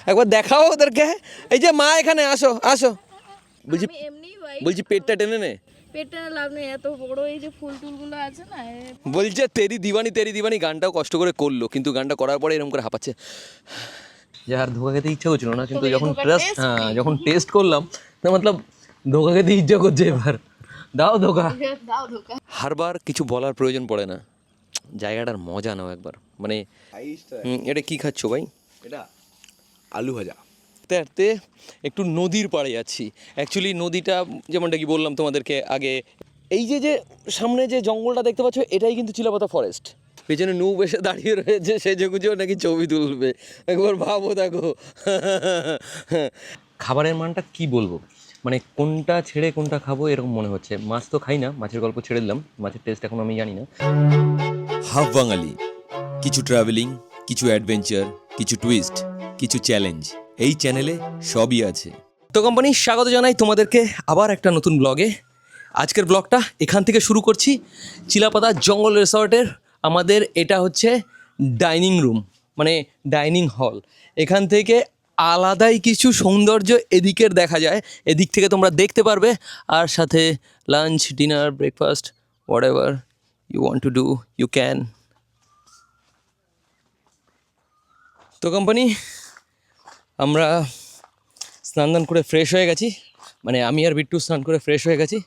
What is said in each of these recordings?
একবার দেখাও ওদেরকে। এই যে মা এখানে আসো আসো, বলছি আমি এমনিই ভাই বলছি পেটটা টেনে নে। পেটটা লাভ নেই, এত বড় এই যে ফুল টুলগুলো আছে না বলছে তেরি দিবানি গানটাও কষ্ট করে করলো, কিন্তু গানটা করার পরে এরকম করে হাঁপাচ্ছে। যার ধোকা খেতে ইচ্ছা করছিল না, কিন্তু তবে এই যখন ধোকার ট্রাস্ট taste হ্যাঁ নেই। যখন টেস্ট করলাম না, মতলব ধোকা খেতে ইচ্ছা করছে এবার। দাও ধোকা। দাও ধোকা। হারবার কিছু বলার প্রয়োজন পড়ে না, জায়গাটার মজা নাও একবার। মানে এটা কি খাচ্ছো ভাই? এটা আলু ভাজা। হাঁটতে একটু নদীর পাড়ে যাচ্ছি। অ্যাকচুয়ালি নদীটা যেমনটা কি বললাম তোমাদেরকে আগে, এই যে যে সামনে যে জঙ্গলটা দেখতে পাচ্ছ এটাই কিন্তু চিলাপাতা ফরেস্ট। পেছনে নূপ এসে দাঁড়িয়ে রয়েছে, সেজে গুজেও নাকি ছবি তুলবে। একবার ভাবো দেখো। খাবারের মানটা কি বলবো, মানে কোনটা ছেড়ে কোনটা খাবো এরকম মনে হচ্ছে। মাছ তো খাই না, মাছের গল্প ছেড়ে দিলাম, মাছের টেস্ট এখন আমি জানি না। হাফ বাঙালি, কিছু ট্রাভেলিং, কিছু অ্যাডভেঞ্চার, কিছু টুইস্ট, কিছু চ্যালেঞ্জ, এই চ্যানেলে সবই আছে। তো কোম্পানি স্বাগত জানাই তোমাদেরকে আবার একটা নতুন ব্লগে। আজকের ব্লগটা এখান থেকে শুরু করছি, চিলাপাতা জঙ্গল রিসর্টের। আমাদের এটা হচ্ছে ডাইনিং রুম, মানে ডাইনিং হল। এখান থেকে আলাদাই কিছু সৌন্দর্য এদিকের দেখা যায়, এদিক থেকে তোমরা দেখতে পারবে। আর সাথে lunch, dinner, breakfast, whatever you want to do you can. তো কোম্পানি আমরা স্নান দান করে ফ্রেশ হয়ে গেছি, মানে আমি আর বিট্টু স্নান করে ফ্রেশ হয়ে গেছি।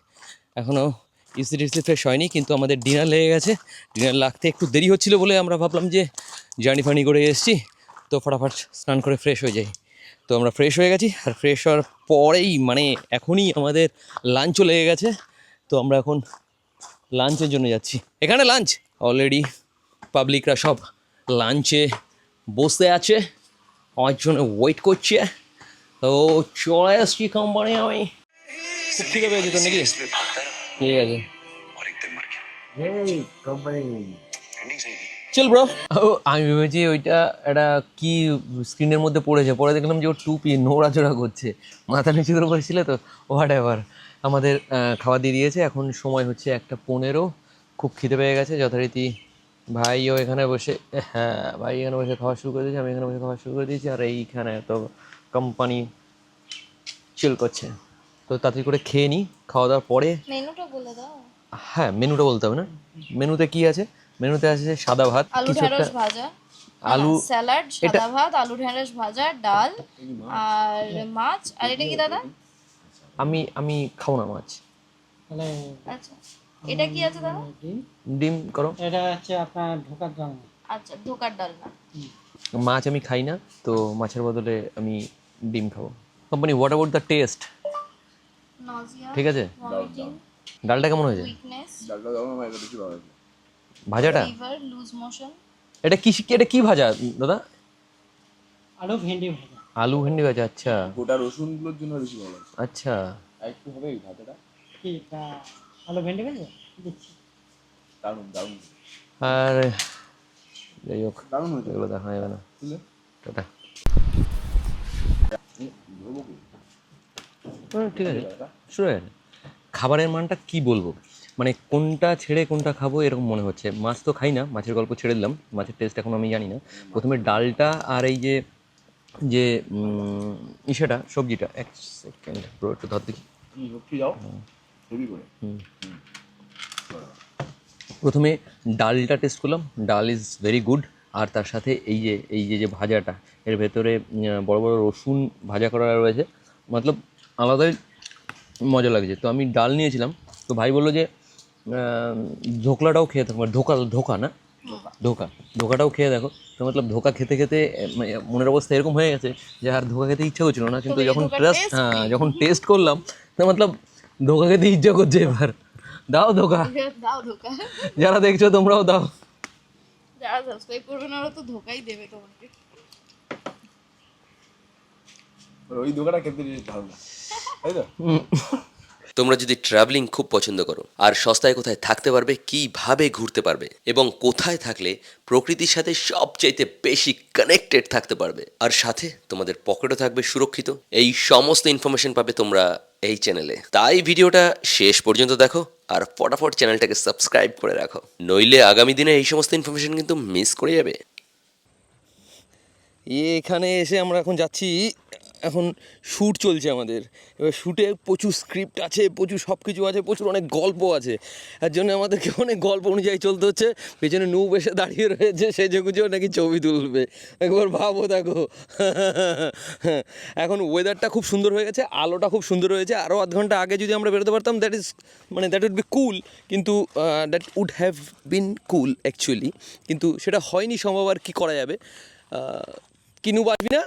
এখনও ইসি ফ্রেশ হয়নি, কিন্তু আমাদের ডিনার লেগে গেছে। ডিনার লাগতে একটু দেরি হচ্ছিলো বলে আমরা ভাবলাম যে জার্নি ফার্নি করে এসেছি, তো ফটাফট স্নান করে ফ্রেশ হয়ে যাই। তো আমরা ফ্রেশ হয়ে গেছি, আর ফ্রেশ হওয়ার পরেই মানে এখনই আমাদের লাঞ্চও লেগে গেছে। তো আমরা এখন লাঞ্চের জন্য যাচ্ছি। এখানে লাঞ্চ অলরেডি পাবলিকরা সব লাঞ্চে বসে আছে, আমার জন্য ওয়েট করছে। তো চলে আসছি কোম্পানি। আমি খুব ঠিক পেয়েছি তো নাকি? ঠিক আছে চল ব্রো। আমি ভেবেছি ওইটা একটা কি স্ক্রিনের মধ্যে পড়েছে, পরে দেখলাম যে ও টুপি নড়াচড়া করছে, মাথা নিচু করে বসেছিল। তো হোয়াট এভার, আমাদের খাওয়া দিয়ে দিয়েছে। এখন সময় হচ্ছে 1:15। খুব খিদে পেয়ে গেছে যথারীতি। ভাইও এখানে বসে, হ্যাঁ ভাই এখানে বসে খাওয়া শুরু করে দিয়েছে, আমি এখানে বসে খাওয়া শুরু করে দিয়েছি। আর এইখানে তো কোম্পানি চিল করছে। তো তাড়াতাড়ি করে খেয়ে নিই, খাওয়া দাওয়ার পরে। মেনুটা বলে দাও। হ্যাঁ মেনুটা বলতে হবে না? মেনুতে কি আছে? মেনুতে আছে সাদা ভাত, আলু কিছু একটা ঢেঁড়স ভাজা, আলু, স্যালাড, এটা সাদা ভাত, আলু ঢেঁড়স ভাজা, ডাল আর মাছ। আর এটা কি দাদা? আমি আমি খাবো না মাছ। আচ্ছা, এটা কি আছে দাদা? ডিম করো। এটা হচ্ছে আপনার ঢোকার জন্য। আচ্ছা, ধোকার ডালনা। মাছ আমি খাই না, তো মাছের বদলে আমি ডিম খাবো। Company what about the test? Nazia, ঠিক আছে। ভমিটিং, ডালটা কেমন হয়েছে? উইকনেস, ভাজাটা লিভার, লুজ মোশন। এটা কি ভাজা দাদা? আলু ভেন্ডি ভাজা। আলু ভেন্ডি ভাজা, আচ্ছা গোটা রসুনগুলোর জন্য বেশি ভালো লাগে। আচ্ছা। আর একটু হবে এই ভাজাটা, কি আলু ভেন্ডি ভাজা দিচ্ছি। দারুণ দারুণ আর যাই হোক, দারুণ হয়েছে। এগুলো দেখা যাবে না। তুলে টাটা। ধরবো কি? ঠিক আছে, শুরু হয়ে গেছে। খাবারের মানটা কি বলবো, মানে কোনটা ছেড়ে কোনটা খাবো এরকম মনে হচ্ছে। মাছ তো খাই না, মাছের গল্প ছেড়ে দিলাম, মাছের টেস্ট এখন আমি জানি না। প্রথমে ডালটা আর এই যে যে ইসেটা সবজিটা, এক সেকেন্ড ব্রো একটু ধর দেখি। লক্ষ্মী যাও হেভি করে। প্রথমে ডালটা টেস্ট করলাম, ডাল ইজ ভেরি গুড। আর তার সাথে এই যে ভাজাটা, এর ভেতরে বড় বড় রসুন ভাজা করা রয়েছে, মতলব আলাদাই মজা লাগছে। তো আমি ডাল নিয়েছিলাম, তো ভাই বললো যে ধোকলাটাও খেয়ে থাকবো, ধোকা না ধোকাটাও খেয়ে দেখো। তো মতলব ধোকা খেতে খেতে মনের অবস্থা এরকম হয়ে গেছে যে আর ধোকা খেতে ইচ্ছা করছিল না, কিন্তু যখন টেস্ট করলাম তো মতলব ধোকা খেতে ইচ্ছা করছে এবার। দাও ধোকা, দাও ধোকা। যারা দেখছো তোমরাও দাও। যারা সাবস্ক্রাইব করবে না ওরা তো ধোকাই দেবে তোমাকে। ওই দোকানটা খেতে ভালো না, তাই তো? তোমরা যদি ট্রাভেলিং খুব পছন্দ করো, আর সস্তায় কোথায় থাকতে পারবে, কিভাবে ঘুরতে পারবে, এবং কোথায় থাকলে প্রকৃতির সাথে সবচাইতে বেশি কানেক্টেড থাকতে পারবে, আর সাথে তোমাদের পকেটও থাকবে সুরক্ষিত, এই সমস্ত ইনফরমেশন পাবে তোমরা এই চ্যানেলে। তাই ভিডিওটা শেষ পর্যন্ত দেখো, আর ফটাফট চ্যানেলটাকে সাবস্ক্রাইব করে রাখো, নইলে আগামী দিনে এই সমস্ত ইনফরমেশন কিন্তু মিস করে যাবে। এখানে এসে আমরা এখন যাচ্ছি, এখন শ্যুট চলছে আমাদের। এবার শ্যুটে প্রচুর স্ক্রিপ্ট আছে, প্রচুর সব কিছু আছে, প্রচুর অনেক গল্প আছে। তার জন্য আমাদেরকে অনেক গল্প অনুযায়ী চলতে হচ্ছে। পেছনে নুব এসে দাঁড়িয়ে রয়েছে, সেজে গুজেও নাকি ছবি তুলবে। একবার ভাবো দেখো। এখন ওয়েদারটা খুব সুন্দর হয়ে গেছে, আলোটা খুব সুন্দর হয়েছে। আরও আধ ঘন্টা আগে যদি আমরা বেরোতে পারতাম দ্যাট ইজ মানে দ্যাট উড বি কুল, কিন্তু that would have been cool actually, কিন্তু সেটা হয়নি সম্ভব। আর কী করা যাবে। কিনু বাজবি না?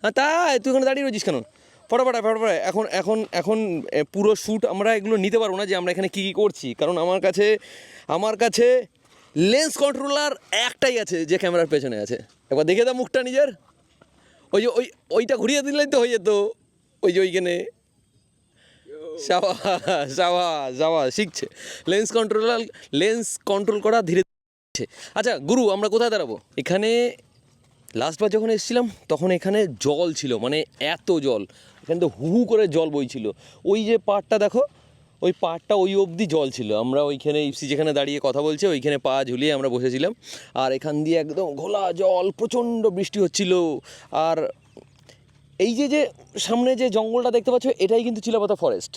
হ্যাঁ তাই তুই ওখানে দাঁড়িয়ে রয়েছিস কেন? ফটাফট ফটাফট। এখন এখন এখন পুরো শ্যুট আমরা এগুলো নিতে পারবো না যে আমরা এখানে কী কী করছি, কারণ আমার কাছে লেন্স কন্ট্রোলার একটাই আছে যে ক্যামেরার পেছনে আছে। একবার দেখে দাও মুখটা নিজের। ওইটা ঘুরিয়ে দিলেই তো হয়ে যেত। ওই যে ওইখানে যাওয়া শিখছে লেন্স কন্ট্রোল করা ধীরে ধীরে। আচ্ছা গুরু, আমরা কোথায় দাঁড়াবো? এখানে লাস্টবার যখন এসেছিলাম তখন এখানে জল ছিল, মানে এত জল, এখানে তো হু হু করে জল বইছিল। ওই যে পাড়টা দেখো, ওই পাড়টা ওই অবধি জল ছিল। আমরা ওইখানে ইপসি যেখানে দাঁড়িয়ে কথা বলছে ওইখানে পা ঝুলিয়ে আমরা বসেছিলাম। আর এখান দিয়ে একদম ঘোলা জল, প্রচণ্ড বৃষ্টি হচ্ছিল। আর এই যে সামনে যে জঙ্গলটা দেখতে পাচ্ছ, এটাই কিন্তু চিলাপাতা ফরেস্ট।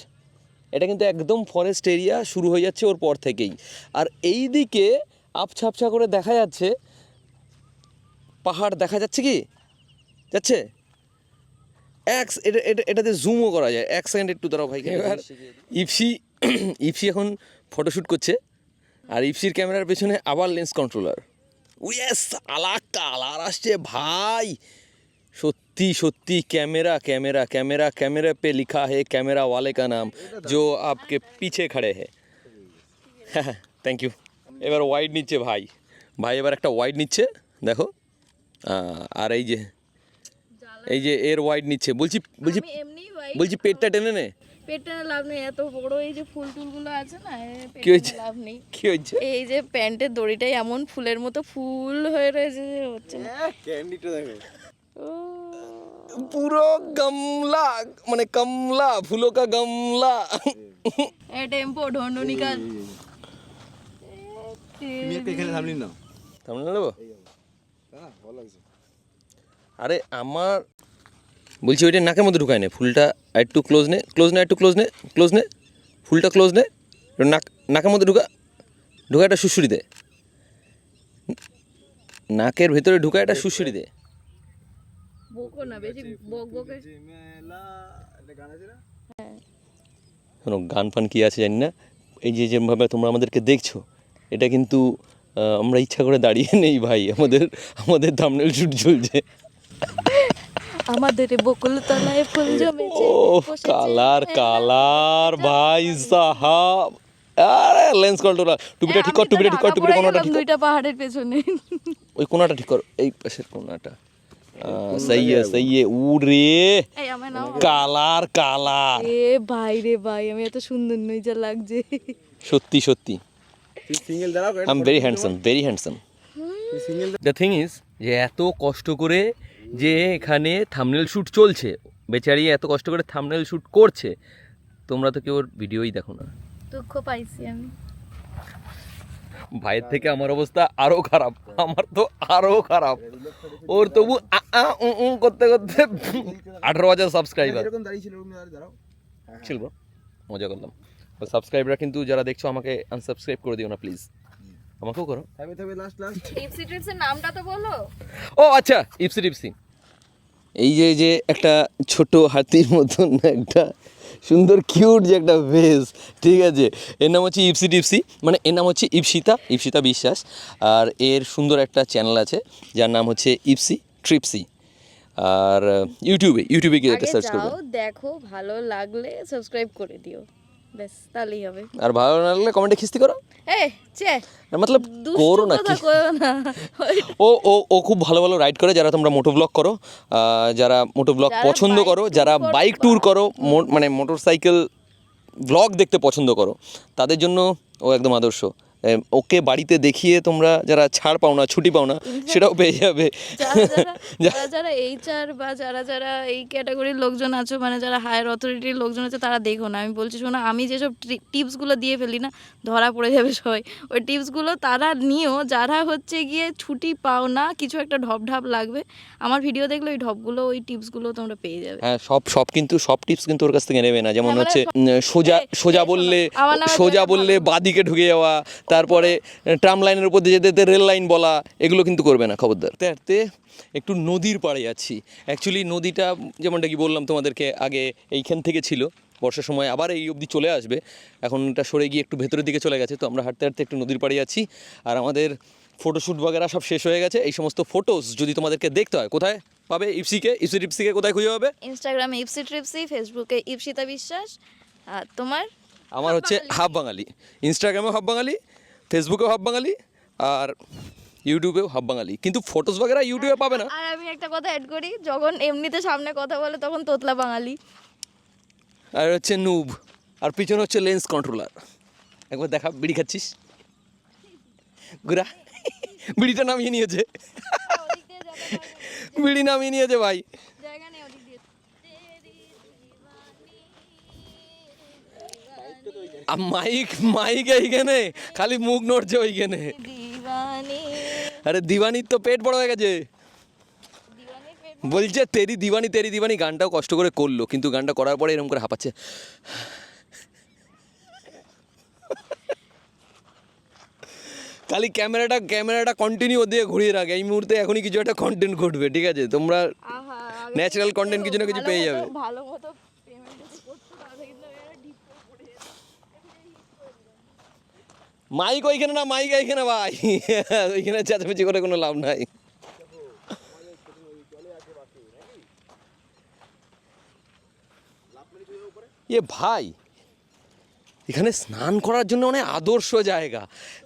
এটা কিন্তু একদম ফরেস্ট এরিয়া শুরু হয়ে যাচ্ছে ওর পর থেকেই। আর এই দিকে আবছা আবছা করে দেখা যাচ্ছে পাহাড়, দেখা যাচ্ছে কি? যাচ্ছে এটাতে জুমও করা যায়। এক সেকেন্ড একটু দাঁড়াও ভাই। এবার ইপসি এখন ফটোশ্যুট করছে, আর ইপসির ক্যামেরার পেছনে আবার লেন্স কন্ট্রোলার। উইয়েস, কালার আসছে ভাই। সত্যি সত্যি कैमरा पे लिखा है कैमरा वाले का नाम जो आपके पीछे खड़े हैं। হ্যাঁ থ্যাংক ইউ। এবার ওয়াইড নিচ্ছে ভাই এবার একটা ওয়াইড নিচ্ছে দেখো। আর এই যে এর ওয়াইড নিচ্ছে। বলছি আমি এমনি বলছি পেটটা টেনে নে। পেটটা লাভ নেই, এত বড় এই যে ফুল টুলগুলো আছে না, কি হয়েছে? লাভ নেই। কি হয়েছে? এই যে প্যান্টের দড়িটাই এমন ফুলের মতো ফুল হয়ে রয়েছে যে হচ্ছে না। ক্যান্ডিটা দেখো। ও পুরো গামলা, মানে কমলা ফুলো কা গামলা। এ টেম্পো ঢন্ডু নিকাল। তুমি একটা এখানে থামলি না। থামলে নেবো? হ্যাঁ ভালো লাগছে। আরে আমার বলছি ওইটা নাকের মধ্যে ঢুকায় নে ফুলটা। একটু ক্লোজ নে একটু ক্লোজ নে ফুলটা ক্লোজ নে। নাকের মধ্যে ঢুকা একটা শুশুরি দে। নাকের ভেতরে ঢুকা একটা শুশুরি দে। বকো না বেশি, বকে। শোনো, গান ফান কী আছে জানি না। এই যেভাবে তোমরা আমাদেরকে দেখছো, এটা কিন্তু আমরা ইচ্ছা করে দাঁড়িয়ে নেই ভাই। আমাদের থাম্বনেল শুট চলছে। আমাদের বকুল তলায় ফুল জমেছে। ও কালার ভাই সাহাব। আরে লেন্স কন্ট্রোলার, টুপিটা ঠিক কর, টুপিটা কোনাটা ঠিক কর। দুইটা পাহাড়ের পেছনে ওই কোনাটা ঠিক কর, এই পাশের কোনাটা। সহি উড়ে এই আমার নাও। কালার এ ভাই রে ভাই, আমি এত সুন্দর নই যা লাগছে। সত্যি তুই সিঙ্গেল দাঁড়াও। I am very handsome. Single the thing is যে এত কষ্ট করে যে এখানে থাম্বনেল শ্যুট চলছে, বেচারি এত কষ্ট করে থাম্বনেল শ্যুট করছে, তোমরা তো কেউ ওর ভিডিওই দেখো না। দুঃখ পাইছি আমি। ভাইয়ের থেকে আমার অবস্থা আরও খারাপ, ওর তবু করতে 18,000 সাবস্ক্রাইবার এরকম দাঁড়িয়ে ছিল, এরকম দাঁড়াও। ছিল। মজা করলাম। সাবস্ক্রাইবার কিন্তু যারা দেখছো আমাকে আনসাবস্ক্রাইব করে দিও না প্লিজ, আমাকেও করো। তবে লাস্ট টিপসি ট্রিপসের নামটা তো বলো। ও আচ্ছা, ইপসি। এই যে একটা ছোট হাতির মতন একটা সুন্দর কিউট যে একটা ভেস, ঠিক আছে, এর নাম হচ্ছে ইপসি, মানে এর নাম হচ্ছে ইপসিতা বিশ্বাস। আর এর সুন্দর একটা চ্যানেল আছে যার নাম হচ্ছে ইপসি ট্রিপসি। আর ইউটিউবে গিয়ে একটা সার্চ করবে। দেখো, ভালো লাগলে সাবস্ক্রাইব করে দিও, ব্যাস তাহলেই হবে। আর ভালো না লাগলে কমেন্টে খিস্তি করো। মতলব করো না কি। ও খুব ভালো রাইড করে। যারা তোমরা মোটো ব্লগ করো, যারা মোটো ব্লগ পছন্দ করো, যারা বাইক ট্যুর করো, মানে মোটর সাইকেল ব্লগ দেখতে পছন্দ করো, তাদের জন্য ও একদম আদর্শ। ওকে বাড়িতে দেখিয়ে তোমরা যারা ছাড় পাও না, ছুটি পাও না, সেটাও পেয়ে যাবে। যারা এইচআর বা যারা এই ক্যাটাগরির লোকজন আছো, মানে যারা হায়ার অথরিটির লোকজন আছে, তারা দেখো না, আমি বলছি শোনো, আমি যেসব টিপসগুলো দিয়ে ফেলি না, ধরা পড়ে যাবে সবাই। ওই টিপসগুলো তারা নিও যারা হচ্ছে গিয়ে ছুটি পাও না, কিছু একটা ঢপ লাগবে, আমার ভিডিও দেখলে ওই ঢপগুলো, ওই টিপসগুলো তোমরা পেয়ে যাবে। হ্যাঁ, সব কিন্তু সব টিপস কিন্তু ওর কাছ থেকে নেবে না। যেমন হ্যাঁ, মানে হচ্ছে সোজা শোনো, আমার নামে সোজা তো বললে বাদিকে ঢুকে যাওয়া, তারপরে ট্রাম লাইনের উপর দিয়ে যেতে রেল লাইন বলা, এগুলো কিন্তু করবে না, খবরদার। হাঁটতে একটু নদীর পাড়ে যাচ্ছি। অ্যাকচুয়ালি নদীটা যেমনটা কি বললাম তোমাদেরকে, আগে এইখান থেকে ছিল, বর্ষার সময় আবার এই অবধি চলে আসবে, এখন এটা সরে গিয়ে একটু ভেতরের দিকে চলে গেছে। তো আমরা হাঁটতে হাঁটতে একটু নদীর পাড়ে যাচ্ছি, আর আমাদের ফটোশ্যুট বগেরা সব শেষ হয়ে গেছে। এই সমস্ত ফটোস যদি তোমাদেরকে দেখতে হয়, কোথায় পাবে? ইপসিকে কোথায় খুঁজে পাবে? ইনস্টাগ্রামে ইপসি ট্রিপসি, ফেসবুকে ইপসিতা বিশ্বাস। আর তোমার? আমার হচ্ছে হাফ বাঙালি। ইনস্টাগ্রামেও হাফ বাঙালি, ফেসবুকেও হাফ বাঙালি, আর ইউটিউবেও হাফ বাঙালি। কিন্তু ফটোস বগেরা ইউটিউবে পাবে না। আর আমি একটা কথা অ্যাড করি, যখন এমনিতে সামনে কথা বলে তখন তোতলা বাঙালি। আর হচ্ছে নুব, আর পিছনে হচ্ছে লেন্স কন্ট্রোলার। একবার দেখা, বিড়ি খাচ্ছিস? গুড়া বিড়িটা নামিয়ে নিয়েছে, বিড়ি নামিয়ে নিয়েছে ভাই। মাইক এইখানে, খালি মুখ নড়ছে ওইখানে। আরে দিওয়ানির তো পেট বড় হয়ে গেছে। বলছে তেরি দিওয়ানি গানটাও কষ্ট করে করলো, কিন্তু গানটা করার পরে এরকম করে হাঁপাচ্ছে। খালি ক্যামেরাটা কন্টিনিউ দিয়ে ঘুরিয়ে রাখে। এই মুহূর্তে এখনই কিছু একটা কন্টেন্ট ঘটবে, ঠিক আছে? তোমরা ন্যাচারাল কন্টেন্ট কিছু না কিছু পেয়ে যাবে। ভালো মতো পেমেন্ট যদি করতে, তাহলে কিন্তু এরা ডিপ করে পড়ে যেত। মাইক ওইখানে না, মাইক এইখানে ভাই। ওইখানে চেঁচামেচি করে কোনো লাভ নাই। এ ভাই, এখানে স্নান করার জন্য অনেক আদর্শ জায়গা।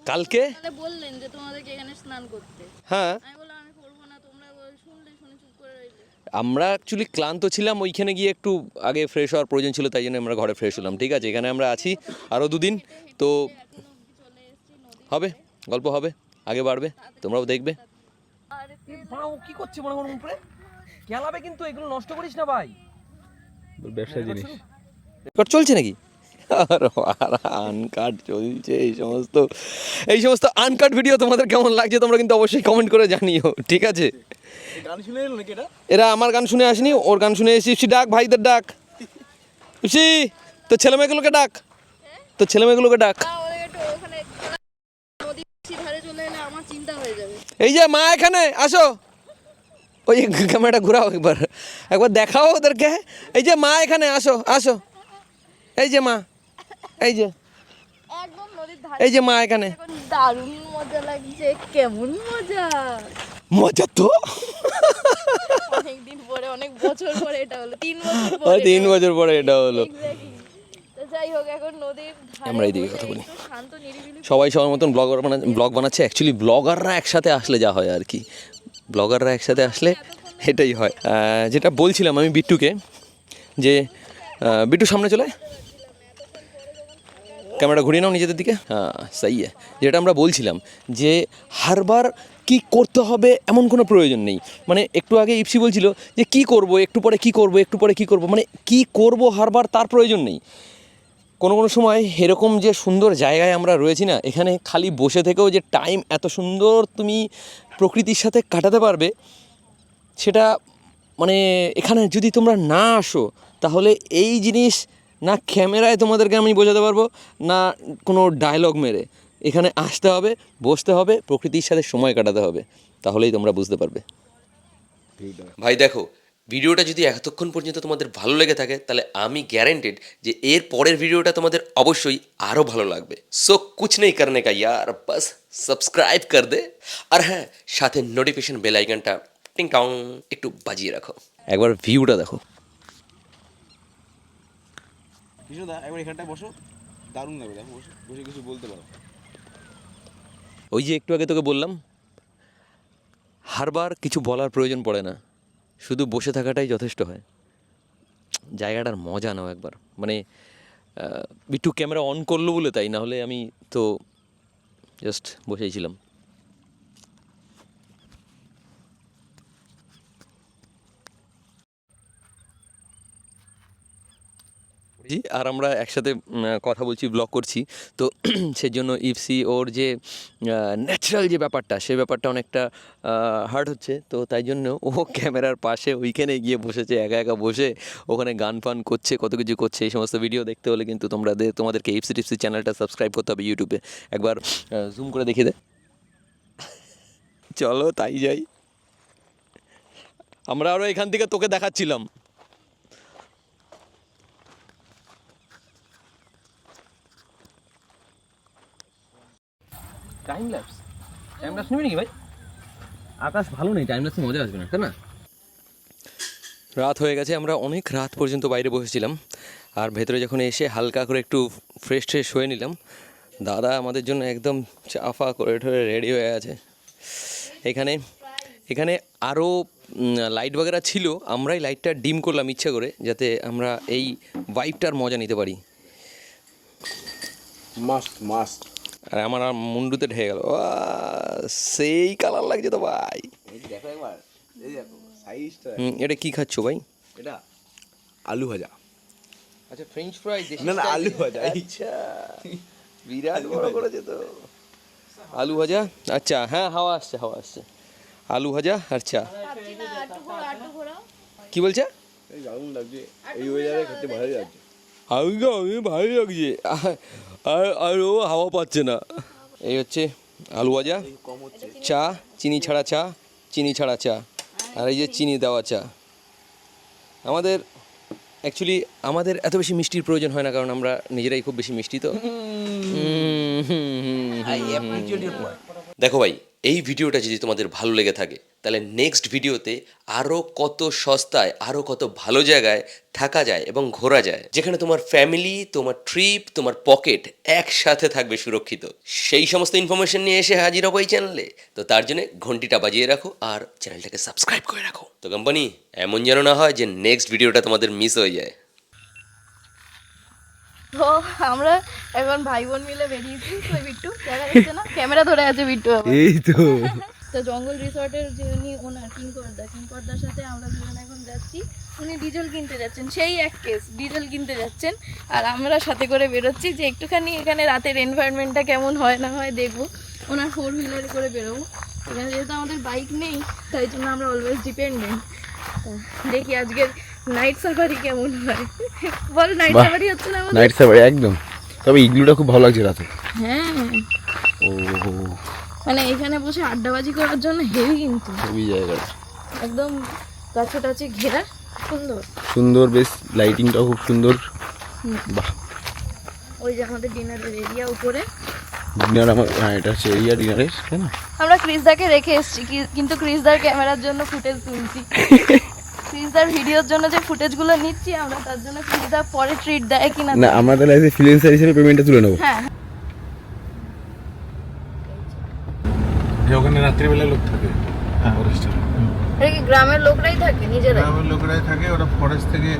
কালকে তাহলে বললেন যে তোমাদেরকে এখানে স্নান করতে, হ্যাঁ, আমি বললাম আমি করবো না, তোমরা শুনে চুপ করে রইলে। আমরা অ্যাকচুয়ালি ক্লান্ত ছিলাম, ওইখানে গিয়ে একটু আগে ফ্রেশ হওয়ার প্রয়োজন ছিল, তাই জন্য আমরা ঘরে ফ্রেশ হলাম, ঠিক আছে? এখানে আমরা আছি আরও 2 দিন, তো হবে, গল্প হবে, আগে বাড়বে, তোমরাও দেখবে। কি করছে মনে মনে উপরে গেলাবে, কিন্তু এগুলো নষ্ট করিস না ভাই, ব্যবসা জিনিস। রেকর্ড চলছে নাকি? আর আনকাট চলছে। এই সমস্ত আনকাট ভিডিও তোমাদের কেমন লাগছে তোমরা কিন্তু অবশ্যই কমেন্ট করে জানিও, ঠিক আছে? গান শুনে এলো নাকি এটা? এরা আমার গান শুনে আসেনি, ওর গান শুনে এসেছি। ডাক ভাইদের ডাক, তো ছেলেমেয়েগুলোকে ডাক, ওদের একটু ওখানে নদীর ধারে চলে এলে আমার চিন্তা হয়ে যাবে। এই যে মা, এখানে আসো। ওই ক্যামেরাটা ঘুরাও, একবার দেখাও ওদেরকে। এই যে মা, এখানে আসো। এই যে মা, এই যে একদম নদীর ধারে, এই যে মা এখানে। এখন দারুণ মজা লাগছে। কেমন মজা তো অনেকদিন পরে, অনেক বছর পরে এটা হলো, 3 বছর ওই পরে। 3 বছর পরে এটা হলো। Exactly. তো যাই হোক, এখন নদীর ধারে আমরা এইদিকে বসে কথা বলি। একটু শান্ত নিরিবিলি। সবাই সবার মতন ব্লগ বানাচ্ছে। অ্যাকচুয়ালি ব্লগাররা একসাথে আসলে যা হয় আর কি, ব্লগাররা একসাথে আসলে এটাই হয়। যেটা বলছিলাম আমি বিট্টুকে, যে বিট্টু সামনে চলে, ক্যামেরা ঘুরিয়ে নাও নিজেদের দিকে। হ্যাঁ, সেই যেটা আমরা বলছিলাম, যে হারবার কি করতে হবে এমন কোনো প্রয়োজন নেই। মানে একটু আগে ইপসি বলছিল যে কি করব, একটু পরে কি করব, মানে কি করব হারবার তার প্রয়োজন নেই। কোনো সময় এরকম যে সুন্দর জায়গায় আমরা রয়েছি না, এখানে খালি বসে থেকেও যে টাইম এত সুন্দর তুমি প্রকৃতির সাথে কাটাতে পারবে, সেটা মানে এখানে যদি তোমরা না আসো, তাহলে এই জিনিস না ক্যামেরায় তোমাদেরকে আমি বোঝাতে পারবো, না কোনো ডায়লগ মেরে। এখানে আসতে হবে, বসতে হবে, প্রকৃতির সাথে সময় কাটাতে হবে, তাহলেই তোমরা বুঝতে পারবে। ভাই দেখো, ভিডিওটা যদি এতক্ষণ পর্যন্ত তোমাদের ভালো লেগে থাকে, তাহলে আমি গ্যারেন্টেড যে এর পরের ভিডিওটা তোমাদের অবশ্যই আরও ভালো লাগবে। সো কুছ নেই করনে কা ইয়ার, বাস সাবস্ক্রাইব কর দে, আর হ্যাঁ, সাথে নোটিফিকেশন বেল আইকনটা টিং টং একটু বাজিয়ে রাখো। একবার ভিউটা দেখো। বিষ্ণুদা, একবার এখানটায় বসো, দারুণ লাগবে। দেখো, বসে কিছু বলতে পারো। ওই যে একটু আগে তোকে বললাম, হারবার কিছু বলার প্রয়োজন পড়ে না, শুধু বসে থাকাটাই যথেষ্ট হয়। জায়গাটার মজা নাও একবার। মানে বিট্টু ক্যামেরা অন করলো বলে তাই, না হলে আমি তো জাস্ট বসেই ছিলাম। আর আমরা একসাথে কথা বলছি, ব্লগ করছি, তো সেজন্য ইফসি ওর যে ন্যাচারাল যে ব্যাপারটা, সে ব্যাপারটা অনেকটা হার্ড হচ্ছে। তো তাই জন্য ও ক্যামেরার পাশে ওইখানে গিয়ে বসেছে, একা একা বসে ওখানে গান ফান করছে, কত কিছু করছে। এই সমস্ত ভিডিও দেখতে হলে কিন্তু তোমাদেরকে ইফসি টিপসি চ্যানেলটা সাবস্ক্রাইব করতে হবে ইউটিউবে। একবার জুম করে দেখিয়ে দে। চলো তাই যাই। আমরা আরও এখান থেকে তোকে দেখাচ্ছিলাম। টাইম ল্যাপস নেবে নাকি ভাই? আকাশ ভালো নেই, টাইম ল্যাপসে মজা আসবে না, তাই না? রাত হয়ে গেছে, আমরা অনেক রাত পর্যন্ত বাইরে বসেছিলাম। আর ভেতরে যখন এসে হালকা করে একটু ফ্রেশ হয়ে নিলাম, দাদা আমাদের জন্য একদম চাফা করে ঠরে রেডি হয়ে আছে। এখানে আরও লাইট বাগেরা ছিল, আমরাই লাইটটা ডিম করলাম ইচ্ছা করে, যাতে আমরা এই ভাইবটার মজা নিতে পারি। মাস্ট আর আমার আর মুন্ডুতে ঢেকে গেল, সেই কালার লাগছে তো ভাই। দেখো একবার, এই দেখো সাইজটা। এটা কি খাচ্ছ ভাই? এটা আলু ভাজা। আচ্ছা, ফ্রেঞ্চ ফ্রাই। না না, আলু ভাজা। আচ্ছা, বিরাট বড় করেছে তো। আলু ভাজা, আচ্ছা, হ্যাঁ, হাওয়া আসছে। আলু ভাজা আর চা। কি বলছে? এই দারুণ লাগছে, এই ওয়েদারে খেতে ভালোই লাগছে। ভালোই লাগছে, আর ও হাওয়া পাচ্ছে না। এই হচ্ছে আলু ভাজা, চা, চিনি ছাড়া চা, আর এই যে চিনি দেওয়া চা। আমাদের এত বেশি মিষ্টির প্রয়োজন হয় না, কারণ আমরা নিজেরাই খুব বেশি মিষ্টি তো। দেখো ভাই, এই ভিডিওটা যদি তোমাদের ভালো লেগে থাকে, তাহলে নেক্সট ভিডিওতে আরও কত সস্তায়, আরও কত ভালো জায়গায় থাকা যায় এবং ঘোরা যায়, যেখানে তোমার ফ্যামিলি, তোমার ট্রিপ, তোমার পকেট একসাথে থাকবে সুরক্ষিত। সেই সমস্ত ইনফরমেশন নিয়ে এসে হাজির হবো এই চ্যানেলে। তো তার জন্য ঘন্টিটা বাজিয়ে রাখো আর চ্যানেলটাকে সাবস্ক্রাইব করে রাখো। তো কোম্পানি, এমন যেন না হয় যে নেক্সট ভিডিওটা তোমাদের মিস হয়ে যায়। তো আমরা এখন ভাই বোন মিলে বেরিয়েছি। ওই বিট্টু দেখা যাচ্ছে না, ক্যামেরা ধরে আছে বিট্টু আবার। এই তো তো জঙ্গল রিসর্টের যিনি ওনার কিঙ্করদার সাথে আমরা দুজন এখন যাচ্ছি। উনি ডিজেল কিনতে যাচ্ছেন, সেই এক কেস ডিজেল কিনতে যাচ্ছেন, আর আমরা সাথে করে বেরোচ্ছি যে একটুখানি এখানে রাতের এনভায়রনমেন্টটা কেমন হয় না হয় দেখবো। ওনার 4 হুইলারে করে বেরোবো। এখানে যেহেতু আমাদের বাইক নেই, তাই জন্য আমরা অলওয়েজ ডিপেন্ডেন্ট। দেখি আজকের নাইট সাফারি কেমন হয়। বল, নাইট সাফারি হচ্ছে না আমাদের? নাইট সাফারি একদম। তবে ইগলুটা খুব ভালো লাগছে রাতে। হ্যাঁ, ও মানে এখানে বসে আড্ডাবাজি করার জন্য হেভি, কিন্তু খুবই জায়গাটা একদম গাছে টাছে ঘেরা, সুন্দর, বেশ লাইটিংটাও খুব সুন্দর। বাহ, ওই যে আমাদের ডিনারের এরিয়া উপরে। ডিনার আমার, হ্যাঁ এটা হচ্ছে এরিয়া ডিনারের, তাই না? আমরা ক্রিসদাকে রেখে এসেছি, কিন্তু ক্রিসদার ক্যামেরার জন্য ফুটেজ তুলছি। ক্রিসদার ভিডিওর জন্য যে ফুটেজগুলো নিচ্ছি আমরা, তার জন্য ক্রিসদা পরে ট্রিট দেয় কিনা। না, আমরা তাহলে এসে ফ্রিল্যান্সার হিসেবে পেমেন্টটা তুলে নেবো। হ্যাঁ, যে ওখানে রাত্রিবেলা লোক থাকে ফরেস্টের, এটা কি গ্রামের লোকরাই থাকে নিজেরাই? গ্রামের লোকেরাই থাকে, ওরা ফরেস্ট থেকে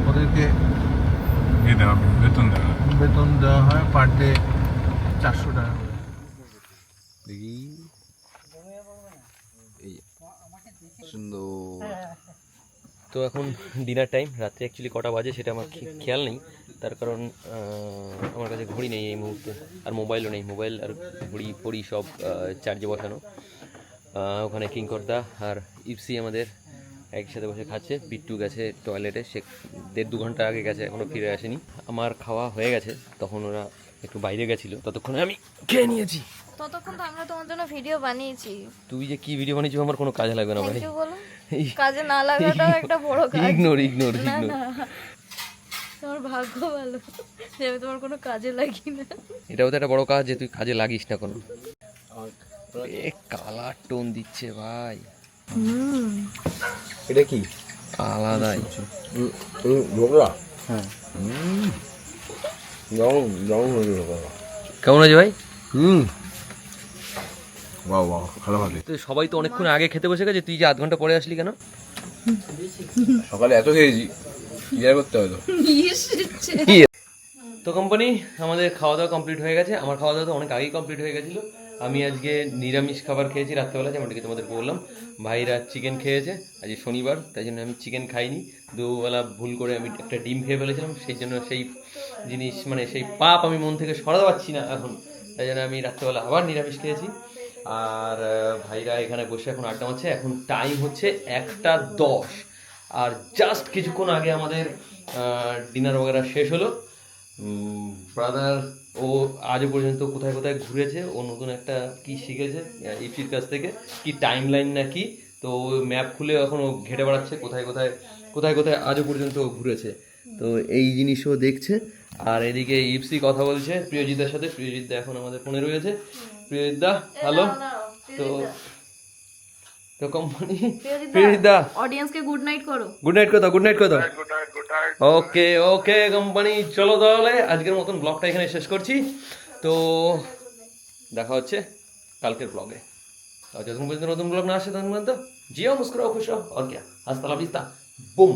ওদেরকে বেতন দেওয়া হয় পার ডে 400 টাকা করে। দেখি, এই সুন্দর। তো এখন ডিনার টাইম। রাত্রে অ্যাকচুয়ালি কটা বাজে সেটা আমার খেয়াল নেই, তার কারণ আমার কাছে ঘড়ি নেই এই মুহূর্তে, আর মোবাইলও নেই। মোবাইল আর ঘড়ি সব চার্জে বসানো। ওখানে কিঙ্করদা আর ইপসি আমাদের একসাথে বসে খাচ্ছে। বিট্টু গেছে টয়লেটে, সে 1.5-2 ঘন্টা আগে গেছে, এখনও ফিরে আসেনি। আমার খাওয়া হয়ে গেছে, তখন ওরা একটু বাইরে গেছিলো, ততক্ষণে আমি খেয়ে নিয়েছি। ততক্ষণ তো আমরা তোমার জন্য ভিডিও বানিয়েছি। তুই যে কি ভিডিও বানিয়েছিস আমার কোনো কাজে লাগবে না ভাই। থ্যাংক ইউ বলো। কাজে না লাগাটাও একটা বড় কাজ। ইগনোর। না না, তোমার ভাগ্য ভালো যে আমি তোমার কোনো কাজে লাগি না। এটাও তো একটা বড় কাজ যে তুই কাজে লাগিস না কোনো। কালার টোন দিচ্ছে ভাই, এটা কি আলাদাই। ঢোকলা? হ্যাঁ, কেমন আছে ভাই? বাহ বাহ, ভালো ভালো। তো সবাই তো অনেকক্ষণ আগে খেতে বসে গেছে, তুই যে 1/2 ঘন্টা পরে আসলি কেন? সকালে এত খেয়েছি, ক্লিয়ার করতে হবে তো। তো কোম্পানি আমাদের খাওয়া দাওয়া কমপ্লিট হয়ে গেছে। আমার খাওয়া দাওয়া তো অনেক আগেই কমপ্লিট হয়ে গেছিলো। আমি আজকে নিরামিষ খাবার খেয়েছি রাত্রেবেলা, যেমনটা কি তোমাদের বললাম। ভাইরা চিকেন খেয়েছে, আজকে শনিবার, তাই জন্য আমি চিকেন খাইনি। দুবেলা ভুল করে আমি একটা ডিম খেয়ে ফেলেছিলাম, সেই জন্য সেই জিনিস মানে সেই পাপ আমি মন থেকে সরাতে পারছি না এখন, তাই জন্য আমি রাত্রেবেলা আবার নিরামিষ খেয়েছি। আর ভাইরা এখানে বসে এখন আড্ডা মারছে। এখন টাইম হচ্ছে 1:10, আর জাস্ট কিছুক্ষণ আগে আমাদের ডিনার वगैरह শেষ হলো। ব্রাদার ও আজও পর্যন্ত কোথায় কোথায় ঘুরেছে, ও নতুন একটা কি শিখেছে ইফির কাছ থেকে, কি টাইম লাইন না কি, তো ম্যাপ খুলে এখন ও ঘেটে বেড়াচ্ছে কোথায় কোথায় কোথায় কোথায় আজও পর্যন্ত ও ঘুরেছে। তো এই জিনিসও দেখছে। আর এদিকে ইপসি কথা বলছে প্রিয়জিৎদার সাথে। প্রিয়জিৎদা এখন আমাদের ফোনে রয়েছে। প্রিয়জিৎদা হ্যালো। তো তো কোম্পানি প্রিয়জিৎদা অডিয়েন্সকে গুড নাইট করো। গুড নাইট কথা, গুড নাইট কথা। ওকে ওকে কোম্পানি, চলো তাহলে আজকের মতন ব্লগটা এখানে শেষ করছি। তো দেখা হচ্ছে কালকের ব্লগে। और जब तुम नतून ब्लॉग ना आसे तक जियो मुस्कुराओ खुश रहो और क्या, हस्ता ला विस्ता, बुम।